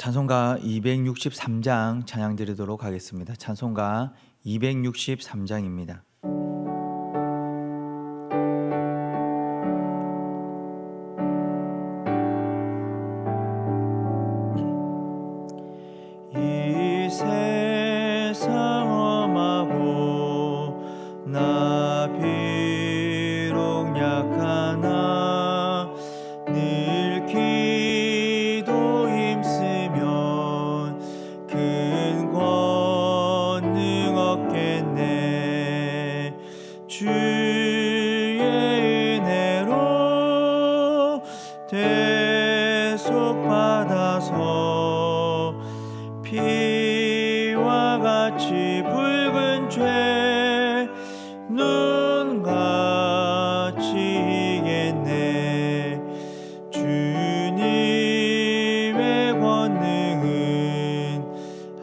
찬송가 263장 찬양 드리도록 하겠습니다. 찬송가 263장입니다. 이 세상 험하고 나 비록 약하나 늘 기도 힘쓰면 큰 권능 얻겠네. 주의 은혜로 대속받아서 피와 같이 붉은 죄 눈같이 이겠네. 주님의 권능은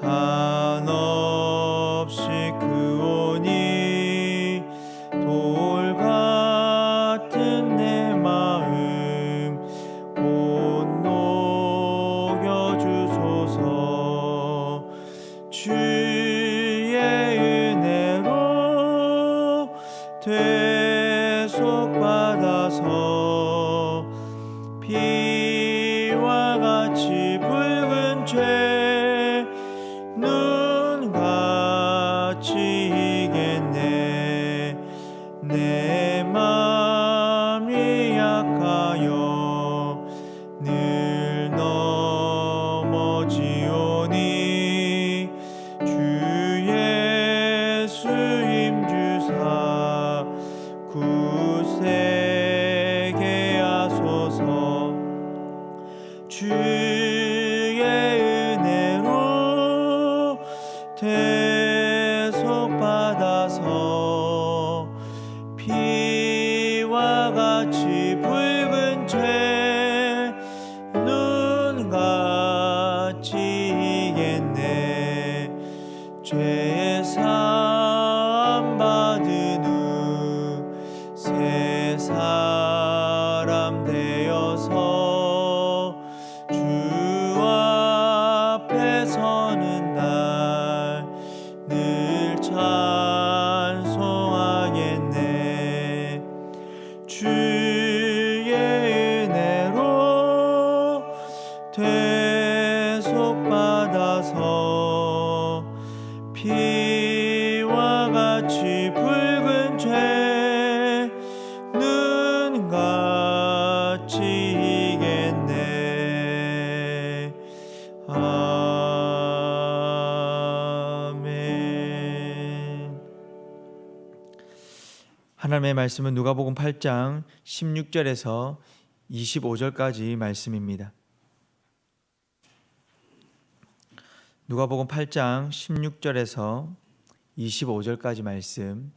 한없이 크오니 돌 같은 내 마음 곧 녹여주소서. 주의 은혜로 대속받아서 피와 같이 붉은 죄 눈같이 이겠네. 내 맘이 약하여 늘 넘어지오니 주 예수 힘주사 굳세게 하소서. 주의 은혜로 대속받아서 피와 같이 붉은 죄 눈같이 이겠네. 죄 사함 받은 후 새 사람 되어서 주 앞에 서는 날 늘 찬송하겠네. 주의 은혜로 대속받아서 피와 같이 붉은 죄 눈같이 이겠네. 아멘. 하나님의 말씀은 누가복음 8장 16절에서 25절까지 말씀입니다. 누가복음 8장 16절에서 25절까지 말씀,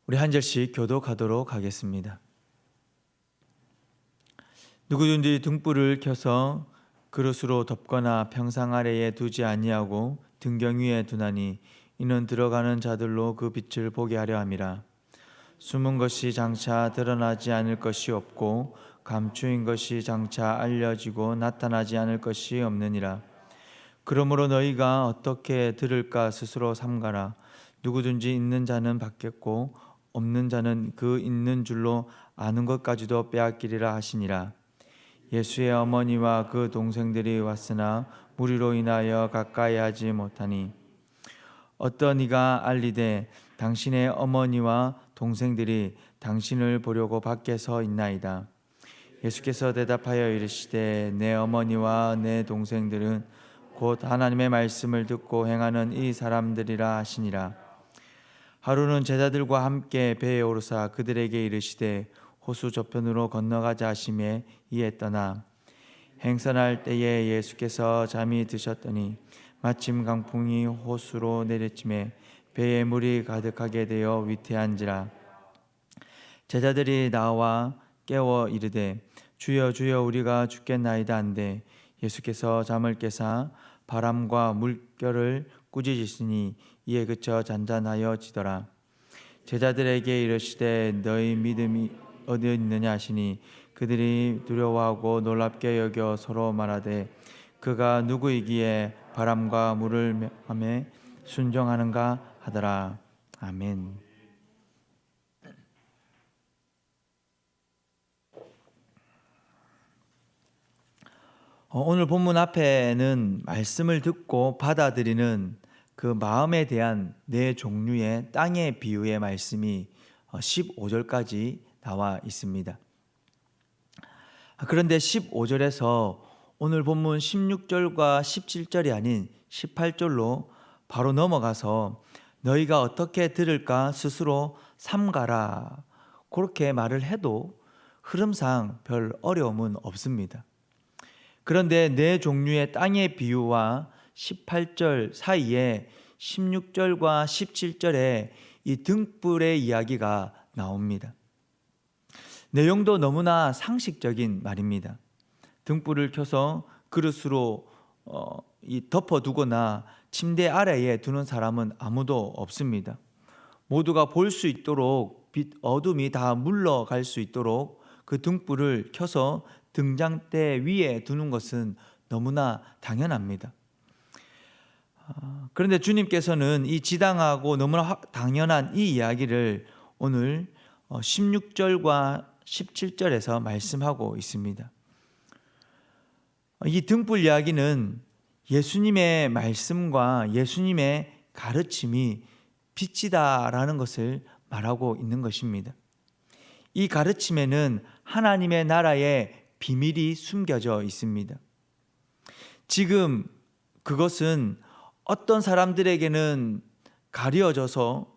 우리 한 절씩 교독하도록 하겠습니다. 누구든지 등불을 켜서 그릇으로 덮거나 평상 아래에 두지 아니하고 등경 위에 두나니 이는 들어가는 자들로 그 빛을 보게 하려 함이라. 숨은 것이 장차 드러나지 않을 것이 없고 감추인 것이 장차 알려지고 나타나지 않을 것이 없느니라. 그러므로 너희가 어떻게 들을까 스스로 삼가라. 누구든지 있는 자는 받겠고 없는 자는 그 있는 줄로 아는 것까지도 빼앗기리라 하시니라. 예수의 어머니와 그 동생들이 왔으나 무리로 인하여 가까이 하지 못하니 어떤 이가 알리되 당신의 어머니와 동생들이 당신을 보려고 밖에 서 있나이다. 예수께서 대답하여 이르시되 내 어머니와 내 동생들은 곧 하나님의 말씀을 듣고 행하는 이 사람들이라 하시니라. 하루는 제자들과 함께 배에 오르사 그들에게 이르시되 호수 저편으로 건너가자 하시매 이에 떠나 행선할 때에 예수께서 잠이 드셨더니 마침 강풍이 호수로 내리침에 배에 물이 가득하게 되어 위태한지라. 제자들이 나와 깨워 이르되 주여 주여 우리가 죽겠나이다 한데 예수께서 잠을 깨사 바람과 물결을 꾸짖으시니 이에 그쳐 잔잔하여 지더라. 제자들에게 이르시되 너희 믿음이 어디 있느냐 하시니 그들이 두려워하고 놀랍게 여겨 서로 말하되 그가 누구이기에 바람과 물을 명함에 순종하는가 하더라. 아멘. 오늘 본문 앞에는 말씀을 듣고 받아들이는 그 마음에 대한 네 종류의 땅의 비유의 말씀이 15절까지 나와 있습니다. 그런데 15절에서 오늘 본문 16절과 17절이 아닌 18절로 바로 넘어가서 너희가 어떻게 들을까 스스로 삼가라, 그렇게 말을 해도 흐름상 별 어려움은 없습니다. 그런데 네 종류의 땅의 비유와 18절 사이에 16절과 17절에 이 등불의 이야기가 나옵니다. 내용도 너무나 상식적인 말입니다. 등불을 켜서 그릇으로 덮어두거나 침대 아래에 두는 사람은 아무도 없습니다. 모두가 볼 수 있도록 어둠이 다 물러갈 수 있도록 그 등불을 켜서 등잔대 위에 두는 것은 너무나 당연합니다. 그런데 주님께서는 이 지당하고 너무나 당연한 이 이야기를 오늘 16절과 17절에서 말씀하고 있습니다. 이 등불 이야기는 예수님의 말씀과 예수님의 가르침이 빛이다라는 것을 말하고 있는 것입니다. 이 가르침에는 하나님의 나라의 비밀이 숨겨져 있습니다. 지금 그것은 어떤 사람들에게는 가려져서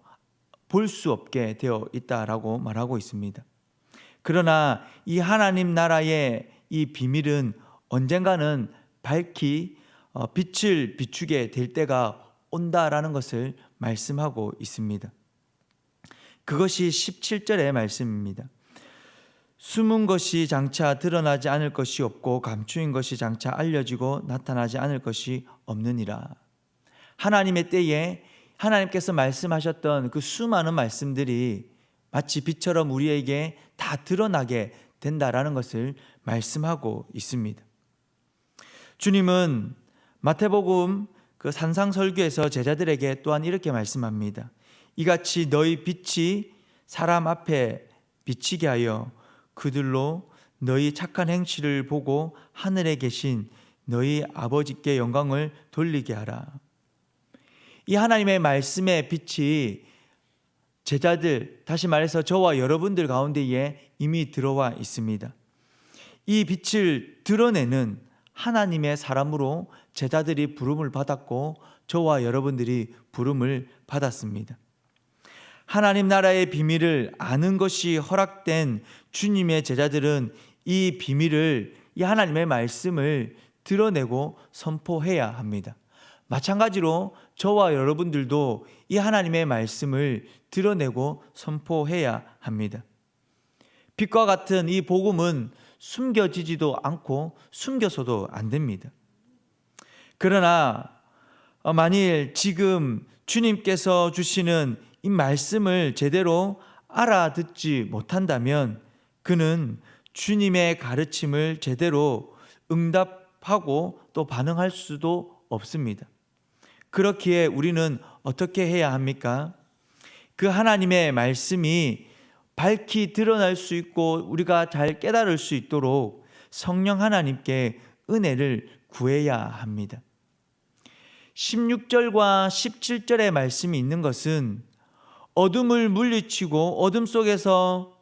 볼 수 없게 되어 있다라고 말하고 있습니다. 그러나 이 하나님 나라의 이 비밀은 언젠가는 밝히 빛을 비추게 될 때가 온다라는 것을 말씀하고 있습니다. 그것이 17절의 말씀입니다. 숨은 것이 장차 드러나지 않을 것이 없고 감추인 것이 장차 알려지고 나타나지 않을 것이 없느니라. 하나님의 때에 하나님께서 말씀하셨던 그 수많은 말씀들이 마치 빛처럼 우리에게 다 드러나게 된다라는 것을 말씀하고 있습니다. 주님은 마태복음 그 산상설교에서 제자들에게 또한 이렇게 말씀합니다. 이같이 너희 빛이 사람 앞에 비치게 하여 그들로 너희 착한 행실을 보고 하늘에 계신 너희 아버지께 영광을 돌리게 하라. 이 하나님의 말씀의 빛이 제자들, 다시 말해서 저와 여러분들 가운데에 이미 들어와 있습니다. 이 빛을 드러내는 하나님의 사람으로 제자들이 부름을 받았고 저와 여러분들이 부름을 받았습니다. 하나님 나라의 비밀을 아는 것이 허락된 주님의 제자들은 이 비밀을, 이 하나님의 말씀을 드러내고 선포해야 합니다. 마찬가지로 저와 여러분들도 이 하나님의 말씀을 드러내고 선포해야 합니다. 빛과 같은 이 복음은 숨겨지지도 않고 숨겨서도 안 됩니다. 그러나 만일 지금 주님께서 주시는 이 말씀을 제대로 알아듣지 못한다면 그는 주님의 가르침을 제대로 응답하고 또 반응할 수도 없습니다. 그렇기에 우리는 어떻게 해야 합니까? 그 하나님의 말씀이 밝히 드러날 수 있고 우리가 잘 깨달을 수 있도록 성령 하나님께 은혜를 구해야 합니다. 16절과 17절의 말씀이 있는 것은 어둠을 물리치고 어둠 속에서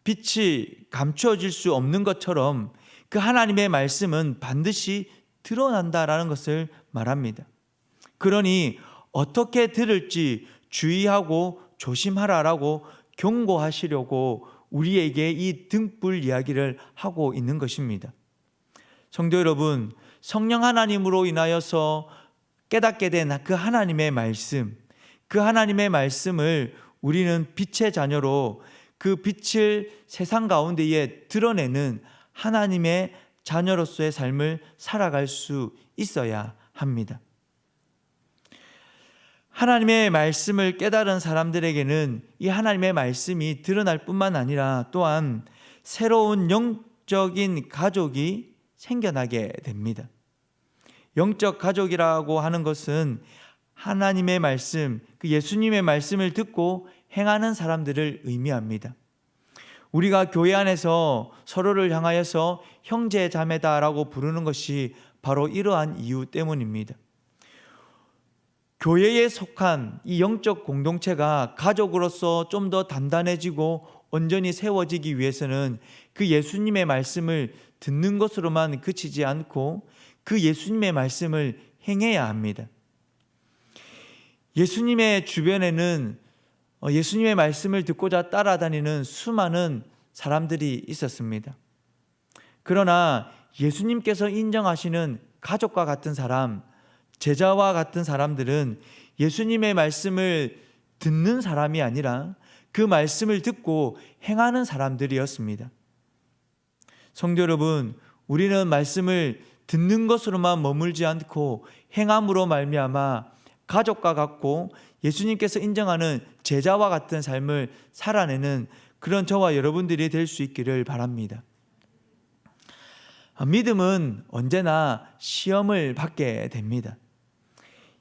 빛이 감추어질 수 없는 것처럼 그 하나님의 말씀은 반드시 드러난다라는 것을 말합니다. 그러니 어떻게 들을지 주의하고 조심하라라고 경고하시려고 우리에게 이 등불 이야기를 하고 있는 것입니다. 성도 여러분, 성령 하나님으로 인하여서 깨닫게 된 그 하나님의 말씀, 그 하나님의 말씀을 우리는 빛의 자녀로 그 빛을 세상 가운데에 드러내는 하나님의 자녀로서의 삶을 살아갈 수 있어야 합니다. 하나님의 말씀을 깨달은 사람들에게는 이 하나님의 말씀이 드러날 뿐만 아니라 또한 새로운 영적인 가족이 생겨나게 됩니다. 영적 가족이라고 하는 것은 하나님의 말씀, 그 예수님의 말씀을 듣고 행하는 사람들을 의미합니다. 우리가 교회 안에서 서로를 향하여서 형제 자매다라고 부르는 것이 바로 이러한 이유 때문입니다. 교회에 속한 이 영적 공동체가 가족으로서 좀 더 단단해지고 온전히 세워지기 위해서는 그 예수님의 말씀을 듣는 것으로만 그치지 않고 그 예수님의 말씀을 행해야 합니다. 예수님의 주변에는 예수님의 말씀을 듣고자 따라다니는 수많은 사람들이 있었습니다. 그러나 예수님께서 인정하시는 가족과 같은 사람, 제자와 같은 사람들은 예수님의 말씀을 듣는 사람이 아니라 그 말씀을 듣고 행하는 사람들이었습니다. 성도 여러분, 우리는 말씀을 듣는 것으로만 머물지 않고 행함으로 말미암아 가족과 같고 예수님께서 인정하는 제자와 같은 삶을 살아내는 그런 저와 여러분들이 될 수 있기를 바랍니다. 믿음은 언제나 시험을 받게 됩니다.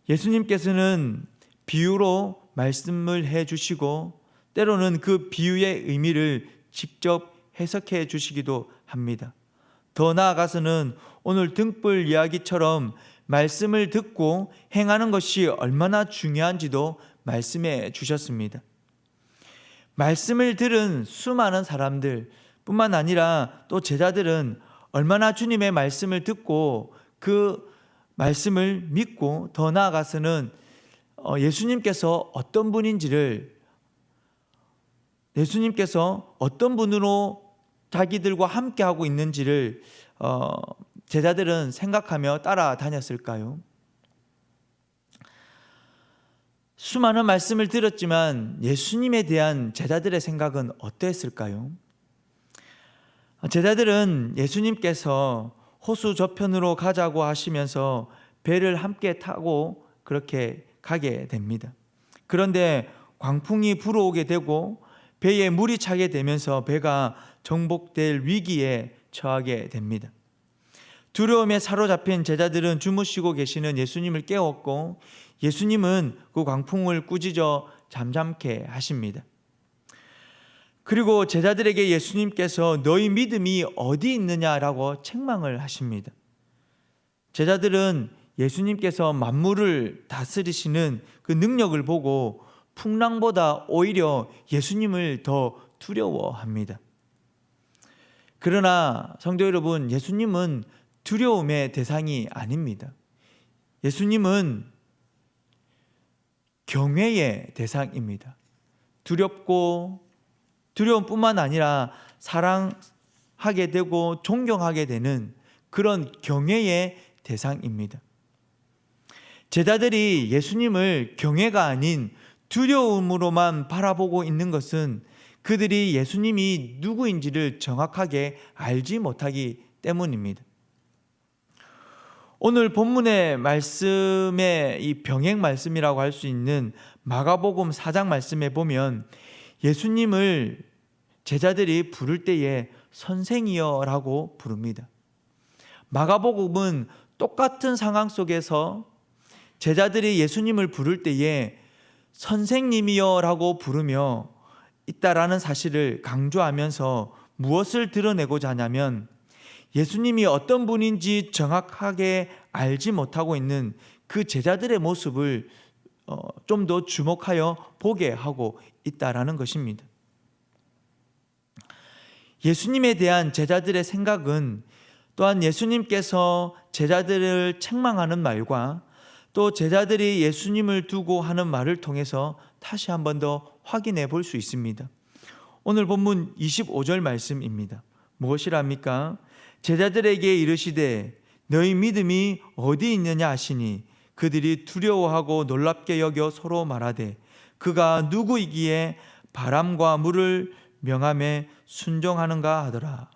예수님께서는 비유로 말씀을 해주시고 때로는 그 비유의 의미를 직접 해석해 주시기도 합니다. 더 나아가서는 오늘 등불 이야기처럼 말씀을 듣고 행하는 것이 얼마나 중요한지도 말씀해 주셨습니다. 말씀을 들은 수많은 사람들 뿐만 아니라 또 제자들은 얼마나 주님의 말씀을 듣고 그 말씀을 믿고 더 나아가서는 예수님께서 어떤 분인지를, 예수님께서 어떤 분으로 자기들과 함께하고 있는지를 제자들은 생각하며 따라다녔을까요? 수많은 말씀을 들었지만 예수님에 대한 제자들의 생각은 어땠을까요? 제자들은 예수님께서 호수 저편으로 가자고 하시면서 배를 함께 타고 그렇게 가게 됩니다. 그런데 광풍이 불어오게 되고 배에 물이 차게 되면서 배가 정복될 위기에 처하게 됩니다. 두려움에 사로잡힌 제자들은 주무시고 계시는 예수님을 깨웠고 예수님은 그 광풍을 꾸짖어 잠잠케 하십니다. 그리고 제자들에게 예수님께서 너희 믿음이 어디 있느냐라고 책망을 하십니다. 제자들은 예수님께서 만물을 다스리시는 그 능력을 보고 풍랑보다 오히려 예수님을 더 두려워합니다. 그러나 성도 여러분, 예수님은 두려움의 대상이 아닙니다. 예수님은 경외의 대상입니다. 두려움뿐만 아니라 사랑하게 되고 존경하게 되는 그런 경외의 대상입니다. 제자들이 예수님을 경외가 아닌 두려움으로만 바라보고 있는 것은 그들이 예수님이 누구인지를 정확하게 알지 못하기 때문입니다. 오늘 본문의 말씀의 이 병행 말씀이라고 할 수 있는 마가복음 4장 말씀에 보면 예수님을 제자들이 부를 때에 선생이여라고 부릅니다. 마가복음은 똑같은 상황 속에서 제자들이 예수님을 부를 때에 선생님이여라고 부르며 있다라는 사실을 강조하면서 무엇을 드러내고자 하냐면 예수님이 어떤 분인지 정확하게 알지 못하고 있는 그 제자들의 모습을 좀 더 주목하여 보게 하고 있다라는 것입니다. 예수님에 대한 제자들의 생각은 또한 예수님께서 제자들을 책망하는 말과 또 제자들이 예수님을 두고 하는 말을 통해서 다시 한 번 더 확인해 볼 수 있습니다. 오늘 본문 25절 말씀입니다. 무엇이랍니까? 제자들에게 이르시되 너희 믿음이 어디 있느냐 하시니 그들이 두려워하고 놀랍게 여겨 서로 말하되 그가 누구이기에 바람과 물을 명함에 순종하는가 하더라.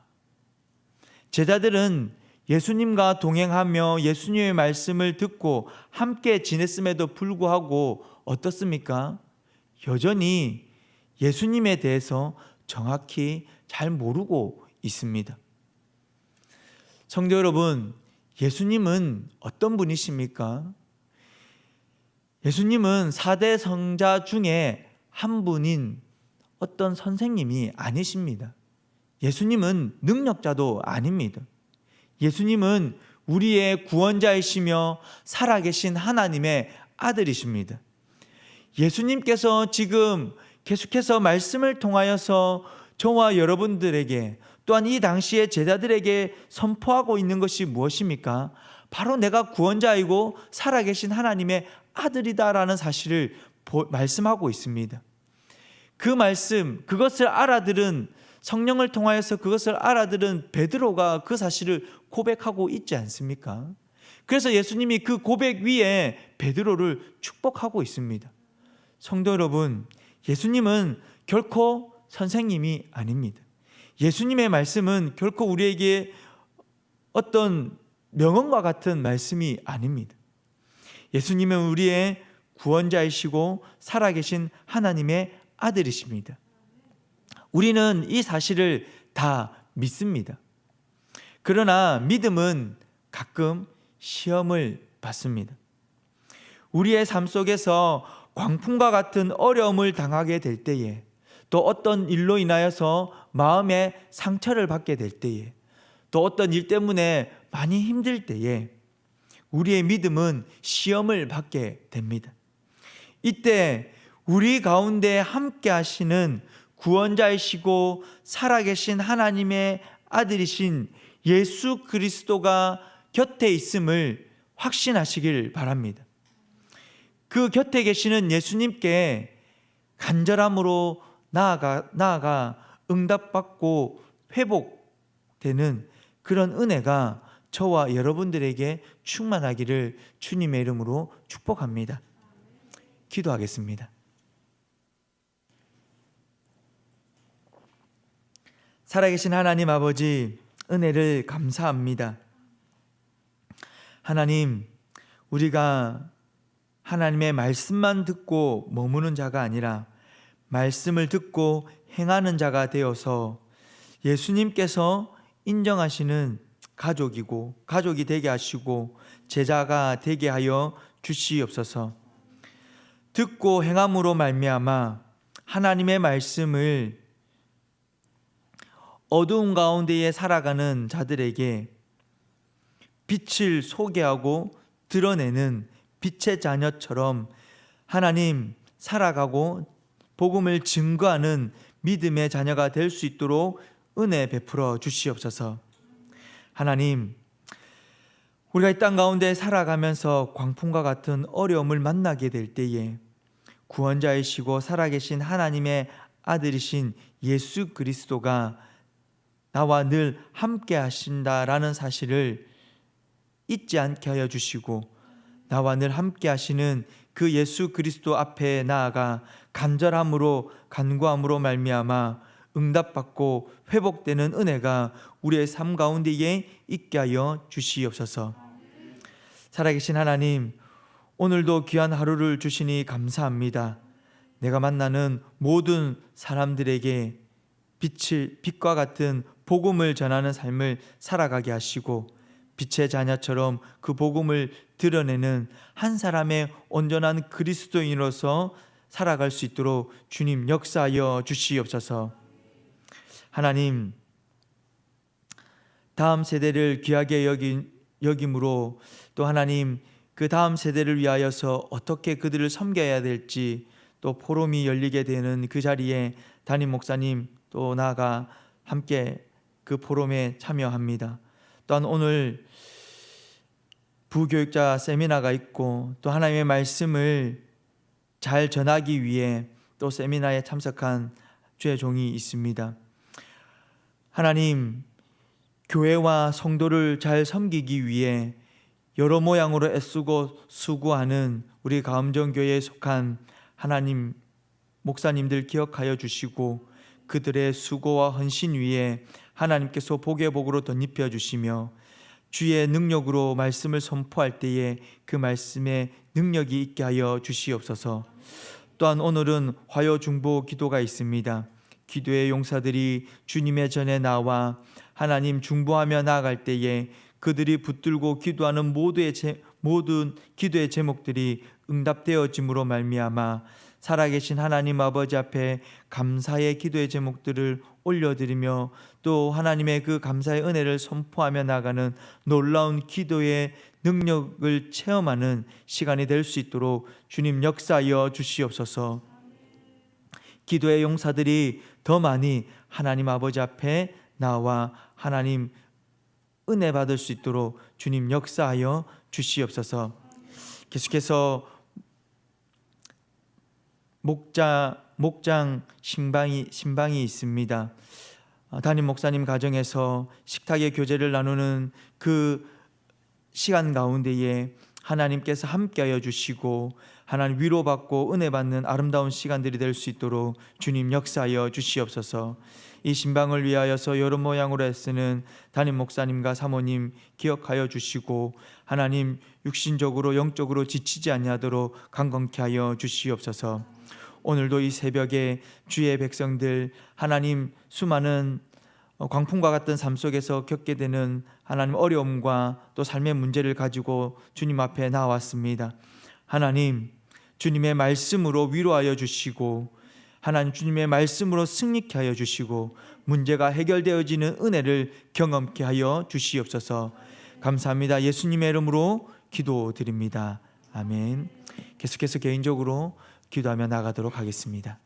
제자들은 예수님과 동행하며 예수님의 말씀을 듣고 함께 지냈음에도 불구하고 어떻습니까? 여전히 예수님에 대해서 정확히 잘 모르고 있습니다. 성도 여러분, 예수님은 어떤 분이십니까? 예수님은 4대 성자 중에 한 분인 어떤 선생님이 아니십니다. 예수님은 능력자도 아닙니다. 예수님은 우리의 구원자이시며 살아계신 하나님의 아들이십니다. 예수님께서 지금 계속해서 말씀을 통하여서 저와 여러분들에게 또한 이 당시의 제자들에게 선포하고 있는 것이 무엇입니까? 바로 내가 구원자이고 살아계신 하나님의 아들이다라는 사실을 말씀하고 있습니다. 그 말씀, 그것을 알아들은 성령을 통하여서 그것을 알아들은 베드로가 그 사실을 고백하고 있지 않습니까? 그래서 예수님이 그 고백 위에 베드로를 축복하고 있습니다. 성도 여러분, 예수님은 결코 선생님이 아닙니다. 예수님의 말씀은 결코 우리에게 어떤 명언과 같은 말씀이 아닙니다. 예수님은 우리의 구원자이시고 살아계신 하나님의 아들이십니다. 우리는 이 사실을 다 믿습니다. 그러나 믿음은 가끔 시험을 받습니다. 우리의 삶 속에서 광풍과 같은 어려움을 당하게 될 때에, 또 어떤 일로 인하여서 마음의 상처를 받게 될 때에, 또 어떤 일 때문에 많이 힘들 때에 우리의 믿음은 시험을 받게 됩니다. 이때 우리 가운데 함께 하시는 구원자이시고 살아계신 하나님의 아들이신 예수 그리스도가 곁에 있음을 확신하시길 바랍니다. 그 곁에 계시는 예수님께 간절함으로 나아가 응답받고 회복되는 그런 은혜가 저와 여러분들에게 충만하기를 주님의 이름으로 축복합니다. 기도하겠습니다. 살아계신 하나님 아버지, 은혜를 감사합니다. 하나님, 우리가 하나님의 말씀만 듣고 머무는 자가 아니라 말씀을 듣고 행하는 자가 되어서 예수님께서 인정하시는 가족이 되게 하시고 제자가 되게 하여 주시옵소서. 듣고 행함으로 말미암아 하나님의 말씀을 어두운 가운데에 살아가는 자들에게 빛을 소개하고 드러내는 빛의 자녀처럼 하나님 살아가고 복음을 증거하는 믿음의 자녀가 될 수 있도록 은혜 베풀어 주시옵소서. 하나님, 우리가 이 땅 가운데 살아가면서 광풍과 같은 어려움을 만나게 될 때에 구원자이시고 살아계신 하나님의 아들이신 예수 그리스도가 나와 늘 함께 하신다라는 사실을 잊지 않게 하여 주시고, 나와 늘 함께 하시는 그 예수 그리스도 앞에 나아가 간절함으로 간구함으로 말미암아 응답받고 회복되는 은혜가 우리의 삶 가운데에 있게 하여 주시옵소서. 살아계신 하나님, 오늘도 귀한 하루를 주시니 감사합니다. 내가 만나는 모든 사람들에게 빛과 같은 복음을 전하는 삶을 살아가게 하시고, 빛의 자녀처럼 그 복음을 드러내는 한 사람의 온전한 그리스도인으로서 살아갈 수 있도록 주님 역사하여 주시옵소서. 하나님, 다음 세대를 귀하게 여김으로 또 하나님 그 다음 세대를 위하여서 어떻게 그들을 섬겨야 될지, 또 포럼이 열리게 되는 그 자리에 담임 목사님 또 나아가 함께 그 포럼에 참여합니다. 또한 오늘 부교육자 세미나가 있고 또 하나님의 말씀을 잘 전하기 위해 또 세미나에 참석한 주의 종이 있습니다. 하나님, 교회와 성도를 잘 섬기기 위해 여러 모양으로 애쓰고 수고하는 우리 가음정교회에 속한 하나님 목사님들 기억하여 주시고, 그들의 수고와 헌신 위에 하나님께서 복의 복으로 덧입혀 주시며 주의 능력으로 말씀을 선포할 때에 그 말씀에 능력이 있게 하여 주시옵소서. 또한 오늘은 화요 중보 기도가 있습니다. 기도의 용사들이 주님의 전에 나와 하나님 중보하며 나아갈 때에 그들이 붙들고 기도하는 모든 기도의 제목들이 응답되어짐으로 말미암아 살아계신 하나님 아버지 앞에 감사의 기도의 제목들을 올려드리며 또 하나님의 그 감사의 은혜를 선포하며 나가는 놀라운 기도의 능력을 체험하는 시간이 될 수 있도록 주님 역사하여 주시옵소서. 기도의 용사들이 더 많이 하나님 아버지 앞에 나와 하나님 은혜 받을 수 있도록 주님 역사하여 주시옵소서. 계속해서 목장 신방이 있습니다. 담임 목사님 가정에서 식탁의 교제를 나누는 그 시간 가운데에 하나님께서 함께하여 주시고 하나님 위로받고 은혜 받는 아름다운 시간들이 될 수 있도록 주님 역사하여 주시옵소서. 이 신방을 위하여서 여러 모양으로 애쓰는 담임 목사님과 사모님 기억하여 주시고 하나님 육신적으로 영적으로 지치지 아니하도록 강건케 하여 주시옵소서. 오늘도 이 새벽에 주의 백성들 하나님 수많은 광풍과 같은 삶 속에서 겪게 되는 하나님 어려움과 또 삶의 문제를 가지고 주님 앞에 나왔습니다. 하나님 주님의 말씀으로 위로하여 주시고 하나님 주님의 말씀으로 승리케 하여 주시고 문제가 해결되어지는 은혜를 경험케 하여 주시옵소서. 감사합니다. 예수님의 이름으로 기도드립니다. 아멘. 계속해서 개인적으로 기도하며 나가도록 하겠습니다.